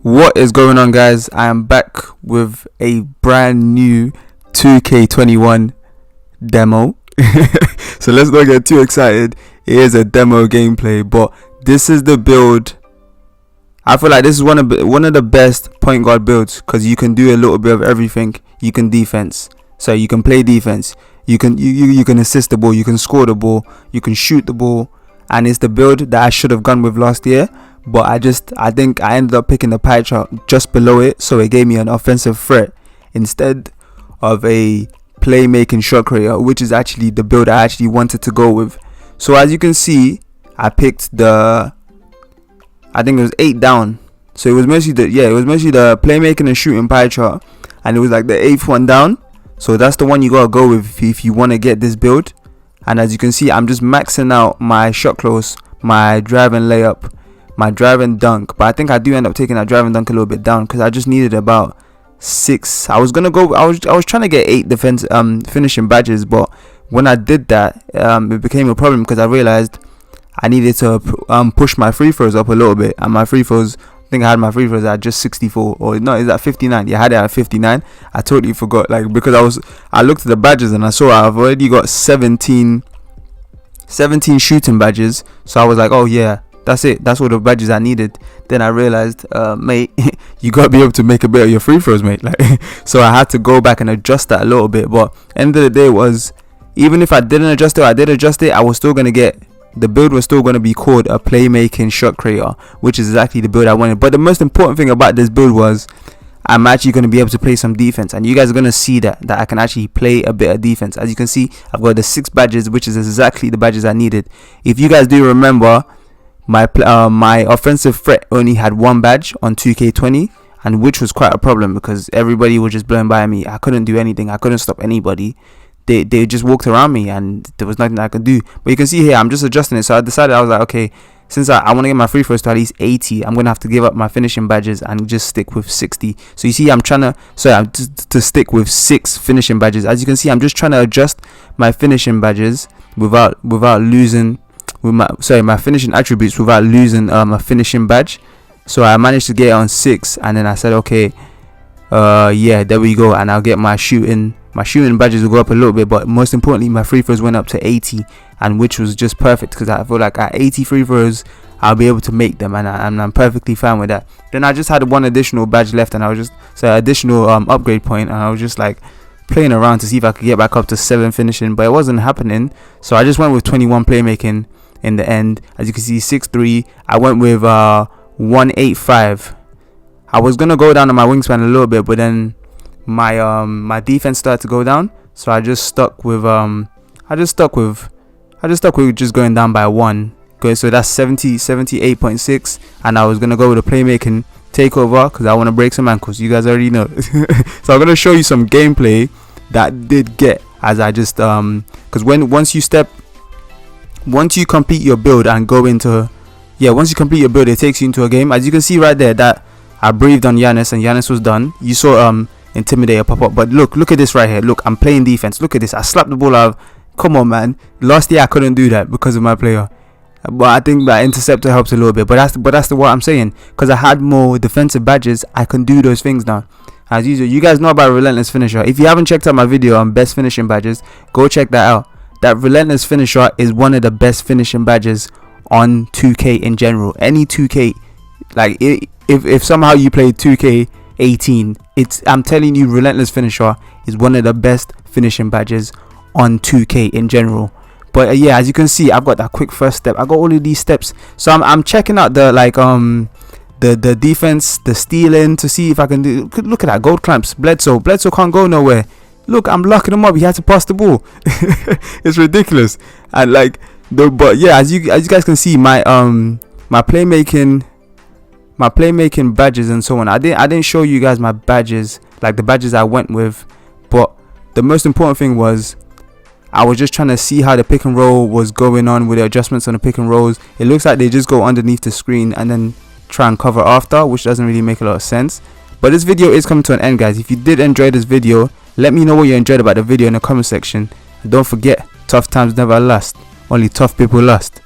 What is going on, guys? I am back with a brand new 2K21 demo. So let's not get too excited. It is a demo gameplay, but this is the build. I feel like this is one of the best point guard builds because you can do a little bit of everything. You can defense, so you can play defense. You can assist the ball. You can score the ball. You can shoot the ball, and it's the build that I should have gone with last year. But I think I ended up picking the pie chart just below it, so it gave me an offensive threat instead of a playmaking shot creator, which is actually the build I actually wanted to go with. So as you can see, I picked I think it was 8 down. So it was mostly the playmaking and shooting pie chart, and it was like the 8th one down. So that's the one you gotta go with if you want to get this build. And as you can see, I'm just maxing out my shot close, my drive and layup, my drive and dunk, but I think I do end up taking that drive and dunk a little bit down because I just needed about 6. I was trying to get 8 defense finishing badges, but when I did that, it became a problem because I realized I needed to push my free throws up a little bit, and my free throws, I think I had my free throws at just 64, or no, is that 59? Yeah, I had it at 59. I totally forgot, because I looked at the badges and I saw I've already got 17 shooting badges, so I was like, oh yeah, that's it, that's all the badges I needed. Then I realized, mate, you gotta be able to make a bit of your free throws, mate. So I had to go back and adjust that a little bit. But end of the day was, even if I didn't adjust it, I was still gonna get, the build was still gonna be called a playmaking shot creator, which is exactly the build I wanted. But the most important thing about this build was I'm actually going to be able to play some defense, and you guys are going to see that I can actually play a bit of defense. As you can see, I've got the 6 badges, which is exactly the badges I needed. If you guys do remember, my offensive threat only had 1 badge on 2K20, and which was quite a problem because everybody was just blowing by me. I couldn't do anything. I couldn't stop anybody. They just walked around me and there was nothing I could do. But you can see here, I'm just adjusting it. So I decided, I was like, okay, since I want to get my free throws to at least 80, I'm going to have to give up my finishing badges and just stick with 60. So you see, I'm trying to stick with 6 finishing badges. As you can see, I'm just trying to adjust my finishing badges without losing my finishing attributes without losing a finishing badge. So I managed to get it on 6, and then I said, okay, yeah, there we go, and I'll get my shooting badges will go up a little bit, but most importantly my free throws went up to 80, and which was just perfect because I feel like at 80 free throws I'll be able to make them, and I'm perfectly fine with that. Then I just had 1 additional badge left, and I was just additional upgrade point, and I was just like playing around to see if I could get back up to 7 finishing, but it wasn't happening. So I just went with 21 playmaking in the end. As you can see, 6'3". I went with 185. I was gonna go down on my wingspan a little bit, but then my defense started to go down, so I just stuck with just going down by 1. Okay, so that's 78.6, and I was gonna go with a playmaking takeover because I want to break some ankles. You guys already know. So I'm gonna show you some gameplay that did get, as I just because once you complete your build and go into, once you complete your build, it takes you into a game. As you can see right there, that I breathed on Giannis and Giannis was done. You saw Intimidator pop up, but look at this right here. Look, I'm playing defense. Look at this. I slapped the ball out. Come on, man. Last year I couldn't do that because of my player, but I think that interceptor helps a little bit. But that's what I'm saying, because I had more defensive badges, I can do those things now. As usual, you guys know about Relentless Finisher. If you haven't checked out my video on best finishing badges, go check that out. That Relentless Finisher is one of the best finishing badges on 2K in general. Any 2K, like if somehow you play 2K18, I'm telling you, Relentless Finisher is one of the best finishing badges on 2K in general. But yeah, as you can see, I've got that quick first step. I got all of these steps, so I'm checking out the the defense, the stealing, to see if I can do. Look at that, gold clamps. Bledsoe can't go nowhere. Look, I'm locking him up. He had to pass the ball. It's ridiculous. And but yeah, as you guys can see, my playmaking badges and so on. I didn't show you guys my badges, like the badges I went with, but the most important thing was I was just trying to see how the pick and roll was going on with the adjustments on the pick and rolls. It looks like they just go underneath the screen and then try and cover after, which doesn't really make a lot of sense. But this video is coming to an end, guys. If you did enjoy this video, let me know what you enjoyed about the video in the comment section. And don't forget, tough times never last, only tough people last.